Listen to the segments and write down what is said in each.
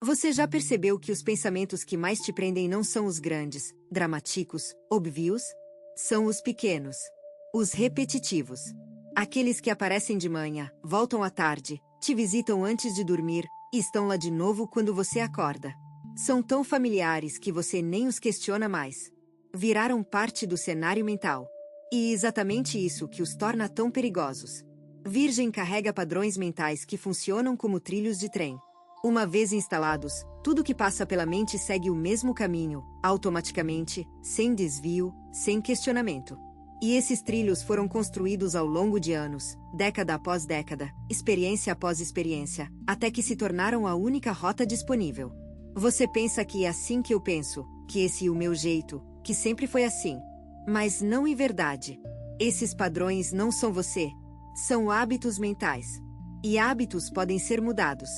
Você já percebeu que os pensamentos que mais te prendem não são os grandes, dramáticos, óbvios? São os pequenos. Os repetitivos. Aqueles que aparecem de manhã, voltam à tarde, te visitam antes de dormir, e estão lá de novo quando você acorda. São tão familiares que você nem os questiona mais. Viraram parte do cenário mental. E é exatamente isso que os torna tão perigosos. Virgem carrega padrões mentais que funcionam como trilhos de trem. Uma vez instalados, tudo que passa pela mente segue o mesmo caminho, automaticamente, sem desvio, sem questionamento. E esses trilhos foram construídos ao longo de anos, década após década, experiência após experiência, até que se tornaram a única rota disponível. Você pensa que é assim que eu penso, que esse é o meu jeito, que sempre foi assim. Mas não é verdade. Esses padrões não são você. São hábitos mentais. E hábitos podem ser mudados.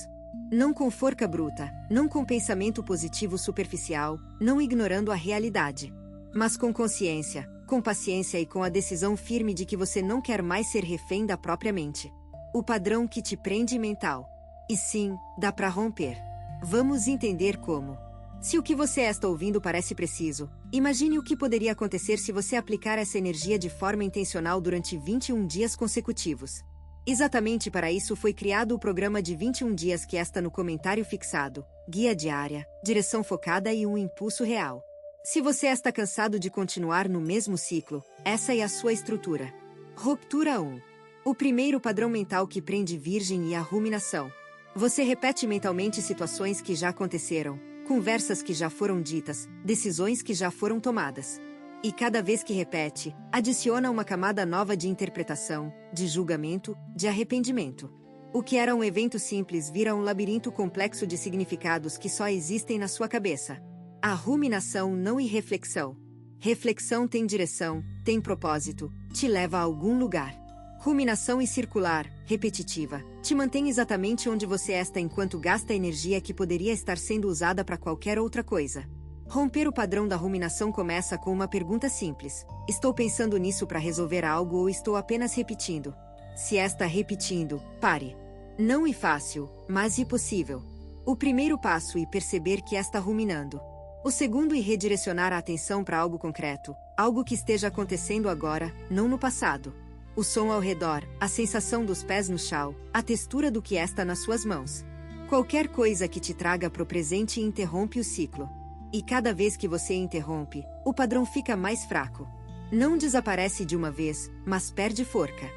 Não com forca bruta, não com pensamento positivo superficial, não ignorando a realidade. Mas com consciência, com paciência e com a decisão firme de que você não quer mais ser refém da própria mente. O padrão que te prende mental. E sim, dá para romper. Vamos entender como. Se o que você está ouvindo parece preciso, imagine o que poderia acontecer se você aplicar essa energia de forma intencional durante 21 dias consecutivos. Exatamente para isso foi criado o programa de 21 dias que está no comentário fixado, guia diária, direção focada e um impulso real. Se você está cansado de continuar no mesmo ciclo, essa é a sua estrutura. Ruptura 1. O primeiro padrão mental que prende Virgem é a ruminação. Você repete mentalmente situações que já aconteceram, conversas que já foram ditas, decisões que já foram tomadas. E cada vez que repete, adiciona uma camada nova de interpretação, de julgamento, de arrependimento. O que era um evento simples vira um labirinto complexo de significados que só existem na sua cabeça. A ruminação não é reflexão. Reflexão tem direção, tem propósito, te leva a algum lugar. Ruminação é circular, repetitiva, te mantém exatamente onde você está enquanto gasta energia que poderia estar sendo usada para qualquer outra coisa. Romper o padrão da ruminação começa com uma pergunta simples. Estou pensando nisso para resolver algo ou estou apenas repetindo? Se está repetindo, pare. Não é fácil, mas é possível. O primeiro passo é perceber que está ruminando. O segundo é redirecionar a atenção para algo concreto, algo que esteja acontecendo agora, não no passado. O som ao redor, a sensação dos pés no chão, a textura do que está nas suas mãos. Qualquer coisa que te traga para o presente interrompe o ciclo. E cada vez que você interrompe, o padrão fica mais fraco. Não desaparece de uma vez, mas perde forca.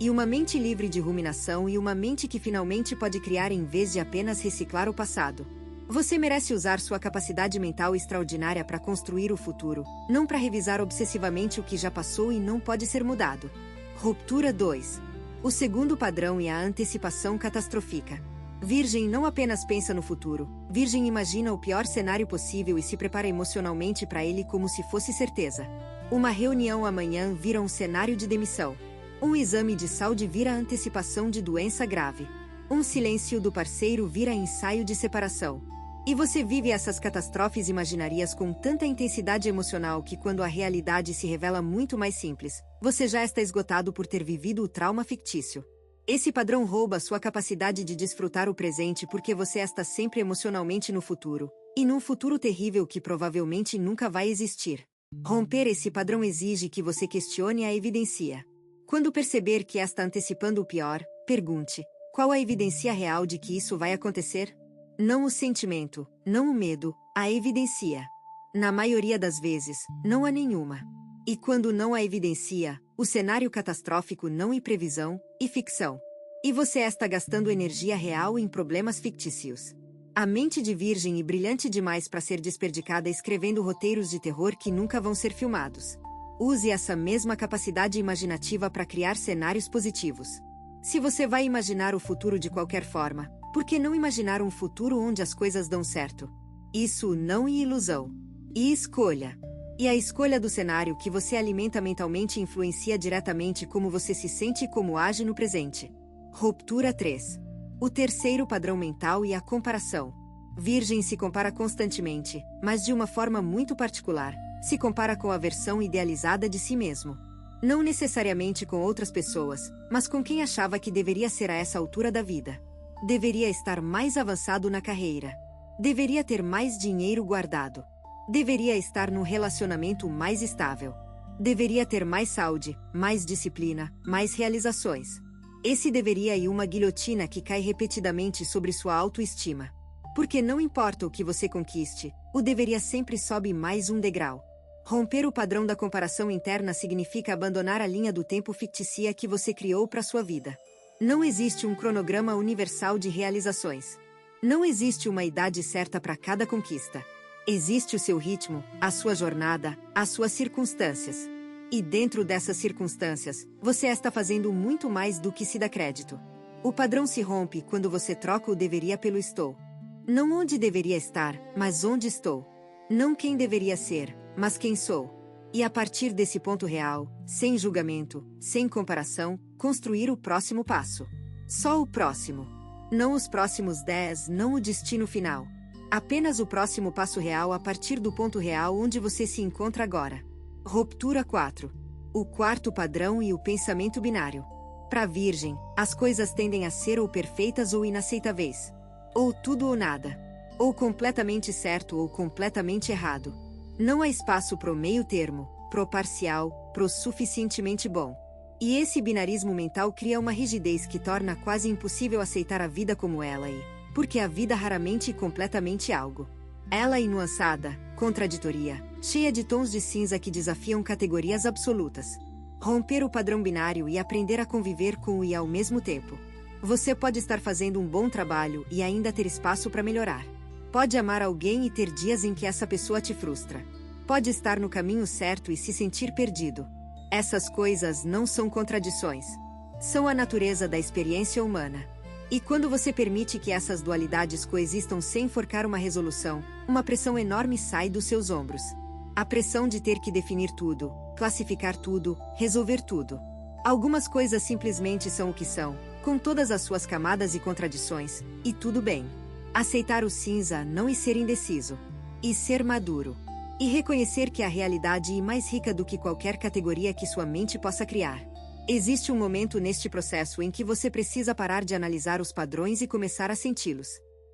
E uma mente livre de ruminação e uma mente que finalmente pode criar em vez de apenas reciclar o passado. Você merece usar sua capacidade mental extraordinária para construir o futuro, não para revisar obsessivamente o que já passou e não pode ser mudado. Ruptura 2. O segundo padrão é a antecipação catastrófica. Virgem não apenas pensa no futuro, Virgem imagina o pior cenário possível e se prepara emocionalmente para ele como se fosse certeza. Uma reunião amanhã vira um cenário de demissão. Um exame de saúde vira antecipação de doença grave. Um silêncio do parceiro vira ensaio de separação. E você vive essas catástrofes imaginarias com tanta intensidade emocional que quando a realidade se revela muito mais simples, você já está esgotado por ter vivido o trauma fictício. Esse padrão rouba sua capacidade de desfrutar o presente porque você está sempre emocionalmente no futuro, e num futuro terrível que provavelmente nunca vai existir. Romper esse padrão exige que você questione a evidência. Quando perceber que está antecipando o pior, pergunte: qual a evidência real de que isso vai acontecer? Não o sentimento, não o medo, a evidência. Na maioria das vezes, não há nenhuma. E quando não há evidência, o cenário catastrófico não é previsão, e ficção. E você está gastando energia real em problemas fictícios. A mente de Virgem é brilhante demais para ser desperdiçada escrevendo roteiros de terror que nunca vão ser filmados. Use essa mesma capacidade imaginativa para criar cenários positivos. Se você vai imaginar o futuro de qualquer forma, por que não imaginar um futuro onde as coisas dão certo? Isso não é ilusão. E escolha. E a escolha do cenário que você alimenta mentalmente influencia diretamente como você se sente e como age no presente. Ruptura 3. O terceiro padrão mental é a comparação. Virgem se compara constantemente, mas de uma forma muito particular. Se compara com a versão idealizada de si mesmo. Não necessariamente com outras pessoas, mas com quem achava que deveria ser a essa altura da vida. Deveria estar mais avançado na carreira. Deveria ter mais dinheiro guardado. Deveria estar num relacionamento mais estável. Deveria ter mais saúde, mais disciplina, mais realizações. Esse deveria ir uma guilhotina que cai repetidamente sobre sua autoestima. Porque não importa o que você conquiste, o deveria sempre sobe mais um degrau. Romper o padrão da comparação interna significa abandonar a linha do tempo fictícia que você criou para sua vida. Não existe um cronograma universal de realizações. Não existe uma idade certa para cada conquista. Existe o seu ritmo, a sua jornada, as suas circunstâncias. E dentro dessas circunstâncias, você está fazendo muito mais do que se dá crédito. O padrão se rompe quando você troca o deveria pelo estou. Não onde deveria estar, mas onde estou. Não quem deveria ser, mas quem sou. E a partir desse ponto real, sem julgamento, sem comparação, construir o próximo passo. Só o próximo. Não os próximos 10, não o destino final. Apenas o próximo passo real a partir do ponto real onde você se encontra agora. Ruptura 4. O quarto padrão e o pensamento binário. Para a Virgem, as coisas tendem a ser ou perfeitas ou inaceitáveis. Ou tudo ou nada. Ou completamente certo ou completamente errado. Não há espaço pro meio termo, pro parcial, pro suficientemente bom. E esse binarismo mental cria uma rigidez que torna quase impossível aceitar a vida como ela é, porque a vida raramente e completamente algo. Ela é nuançada, contraditória, cheia de tons de cinza que desafiam categorias absolutas. Romper o padrão binário e aprender a conviver com o e ao mesmo tempo. Você pode estar fazendo um bom trabalho e ainda ter espaço para melhorar. Pode amar alguém e ter dias em que essa pessoa te frustra. Pode estar no caminho certo e se sentir perdido. Essas coisas não são contradições. São a natureza da experiência humana. E quando você permite que essas dualidades coexistam sem forcar uma resolução, uma pressão enorme sai dos seus ombros. A pressão de ter que definir tudo, classificar tudo, resolver tudo. Algumas coisas simplesmente são o que são, com todas as suas camadas e contradições, e tudo bem. Aceitar o cinza não e ser indeciso. E ser maduro. E reconhecer que a realidade é mais rica do que qualquer categoria que sua mente possa criar. Existe um momento neste processo em que você precisa parar de analisar os padrões e começar a senti-los.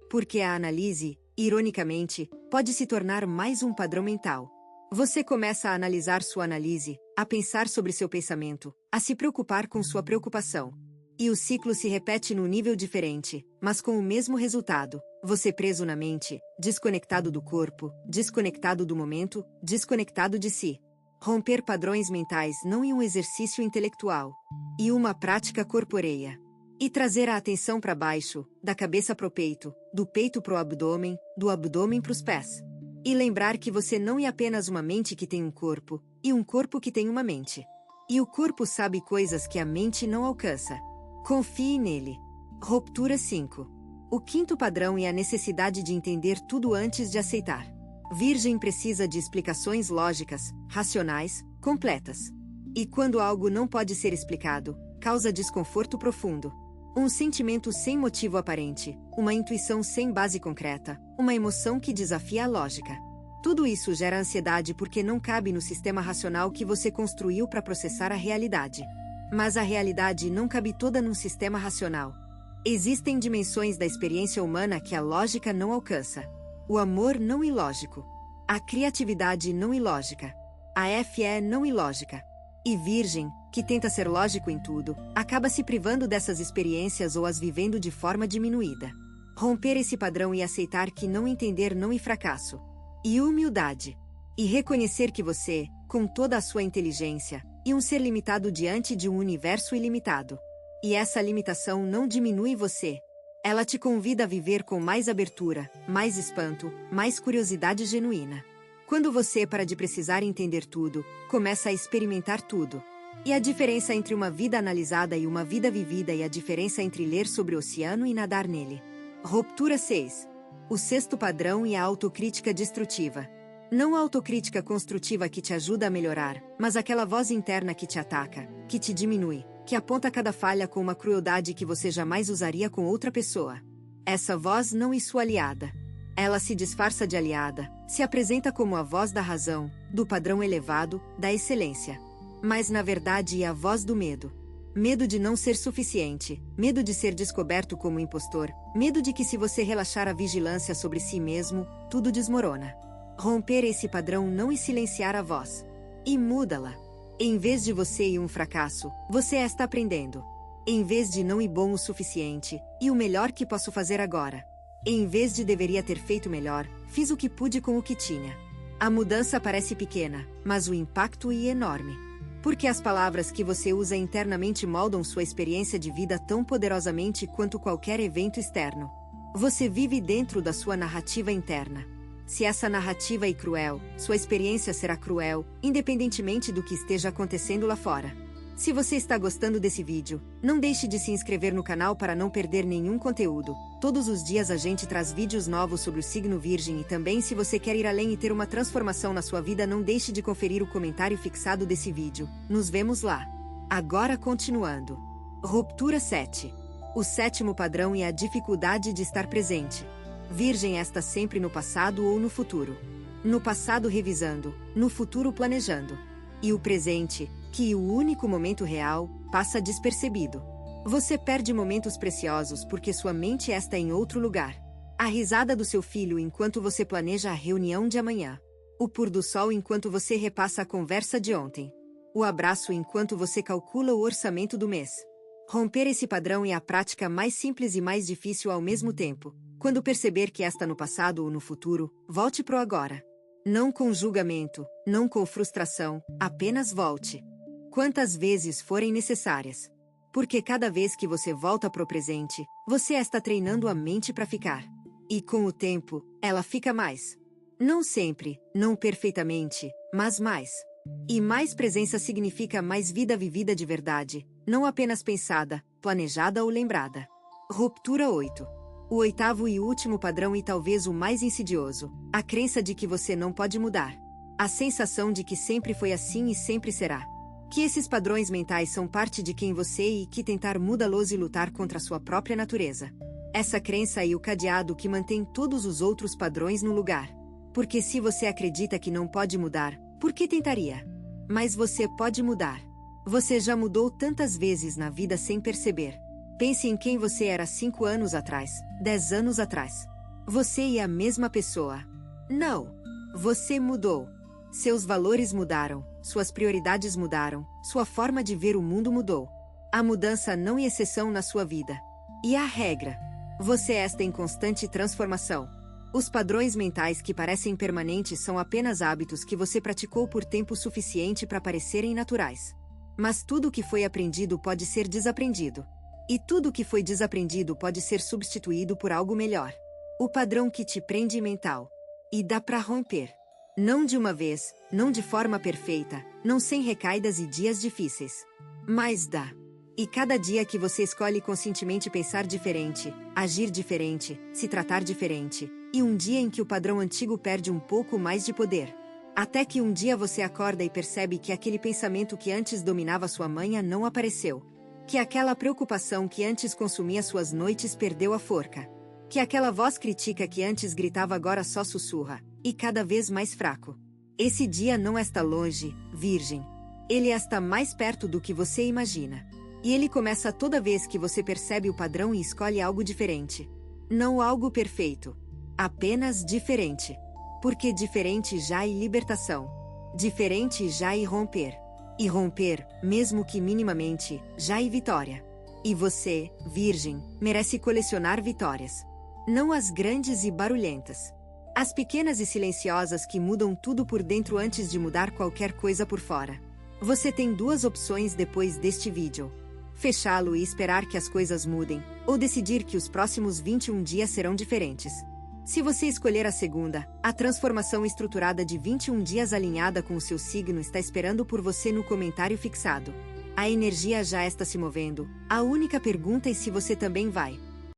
Porque a análise, ironicamente, pode se tornar mais um padrão mental. Você começa a analisar sua análise, a pensar sobre seu pensamento, a se preocupar com sua preocupação. E o ciclo se repete num nível diferente, mas com o mesmo resultado. Você preso na mente, desconectado do corpo, desconectado do momento, desconectado de si. Romper padrões mentais não é um exercício intelectual, e uma prática corporeia. E trazer a atenção para baixo, da cabeça pro peito, do peito pro abdômen, do abdômen pros pés. E lembrar que você não é apenas uma mente que tem um corpo, e um corpo que tem uma mente. E o corpo sabe coisas que a mente não alcança. Confie nele. Ruptura 5. O quinto padrão é a necessidade de entender tudo antes de aceitar. Virgem precisa de explicações lógicas, racionais, completas. E quando algo não pode ser explicado, causa desconforto profundo. Um sentimento sem motivo aparente, uma intuição sem base concreta, uma emoção que desafia a lógica. Tudo isso gera ansiedade porque não cabe no sistema racional que você construiu para processar a realidade. Mas a realidade não cabe toda num sistema racional. Existem dimensões da experiência humana que a lógica não alcança. O amor não ilógico. A criatividade não ilógica. A fé não ilógica. E Virgem, que tenta ser lógico em tudo, acaba se privando dessas experiências ou as vivendo de forma diminuída. Romper esse padrão e aceitar que não entender não é fracasso. E humildade. E reconhecer que você, com toda a sua inteligência, é um ser limitado diante de um universo ilimitado. E essa limitação não diminui você. Ela te convida a viver com mais abertura, mais espanto, mais curiosidade genuína. Quando você para de precisar entender tudo, começa a experimentar tudo. E a diferença entre uma vida analisada e uma vida vivida e a diferença entre ler sobre o oceano e nadar nele. Ruptura 6. O sexto padrão é a autocrítica destrutiva. Não a autocrítica construtiva que te ajuda a melhorar, mas aquela voz interna que te ataca, que te diminui, que aponta cada falha com uma crueldade que você jamais usaria com outra pessoa. Essa voz não é sua aliada. Ela se disfarça de aliada, se apresenta como a voz da razão, do padrão elevado, da excelência. Mas na verdade é a voz do medo. Medo de não ser suficiente, medo de ser descoberto como impostor, medo de que se você relaxar a vigilância sobre si mesmo, tudo desmorona. Romper esse padrão não e silenciar a voz. E muda-la. Em vez de você e um fracasso, você está aprendendo. Em vez de não e bom o suficiente, e o melhor que posso fazer agora. Em vez de deveria ter feito melhor, fiz o que pude com o que tinha. A mudança parece pequena, mas o impacto é enorme. Porque as palavras que você usa internamente moldam sua experiência de vida tão poderosamente quanto qualquer evento externo. Você vive dentro da sua narrativa interna. Se essa narrativa é cruel, sua experiência será cruel, independentemente do que esteja acontecendo lá fora. Se você está gostando desse vídeo, não deixe de se inscrever no canal para não perder nenhum conteúdo. Todos os dias a gente traz vídeos novos sobre o signo Virgem e também se você quer ir além e ter uma transformação na sua vida, não deixe de conferir o comentário fixado desse vídeo. Nos vemos lá. Agora continuando. Ruptura 7. O sétimo padrão é a dificuldade de estar presente. Virgem está sempre no passado ou no futuro. No passado revisando, no futuro planejando. E o presente, que é o único momento real, passa despercebido. Você perde momentos preciosos porque sua mente está em outro lugar. A risada do seu filho enquanto você planeja a reunião de amanhã. O pôr do sol enquanto você repassa a conversa de ontem. O abraço enquanto você calcula o orçamento do mês. Romper esse padrão é a prática mais simples e mais difícil ao mesmo tempo. Quando perceber que está no passado ou no futuro, volte pro agora. Não com julgamento, não com frustração, apenas volte. Quantas vezes forem necessárias. Porque cada vez que você volta pro presente, você está treinando a mente para ficar. E com o tempo, ela fica mais. Não sempre, não perfeitamente, mas mais. E mais presença significa mais vida vivida de verdade, não apenas pensada, planejada ou lembrada. Ruptura 8. O oitavo e último padrão e talvez o mais insidioso, a crença de que você não pode mudar. A sensação de que sempre foi assim e sempre será. Que esses padrões mentais são parte de quem você é e que tentar mudá-los e lutar contra a sua própria natureza. Essa crença é o cadeado que mantém todos os outros padrões no lugar. Porque se você acredita que não pode mudar, por que tentaria? Mas você pode mudar. Você já mudou tantas vezes na vida sem perceber. Pense em quem você era 5 anos atrás, 10 anos atrás. Você é a mesma pessoa. Não. Você mudou. Seus valores mudaram, suas prioridades mudaram, sua forma de ver o mundo mudou. A mudança não é exceção na sua vida. E a regra. Você está em constante transformação. Os padrões mentais que parecem permanentes são apenas hábitos que você praticou por tempo suficiente para parecerem naturais. Mas tudo que foi aprendido pode ser desaprendido. E tudo que foi desaprendido pode ser substituído por algo melhor. O padrão que te prende mental. E dá para romper. Não de uma vez, não de forma perfeita, não sem recaídas e dias difíceis. Mas dá. E cada dia que você escolhe conscientemente pensar diferente, agir diferente, se tratar diferente, e um dia em que o padrão antigo perde um pouco mais de poder. Até que um dia você acorda e percebe que aquele pensamento que antes dominava sua manhã não apareceu. Que aquela preocupação que antes consumia suas noites perdeu a forca. Que aquela voz crítica que antes gritava agora só sussurra, e cada vez mais fraco. Esse dia não está longe, Virgem. Ele está mais perto do que você imagina. E ele começa toda vez que você percebe o padrão e escolhe algo diferente. Não algo perfeito. Apenas diferente. Porque diferente já é libertação. Diferente já é romper. E romper, mesmo que minimamente, já é vitória. E você, Virgem, merece colecionar vitórias. Não as grandes e barulhentas. As pequenas e silenciosas que mudam tudo por dentro antes de mudar qualquer coisa por fora. Você tem duas opções depois deste vídeo. Fechá-lo e esperar que as coisas mudem, ou decidir que os próximos 21 dias serão diferentes. Se você escolher a segunda, a transformação estruturada de 21 dias alinhada com o seu signo está esperando por você no comentário fixado. A energia já está se movendo, a única pergunta é se você também vai.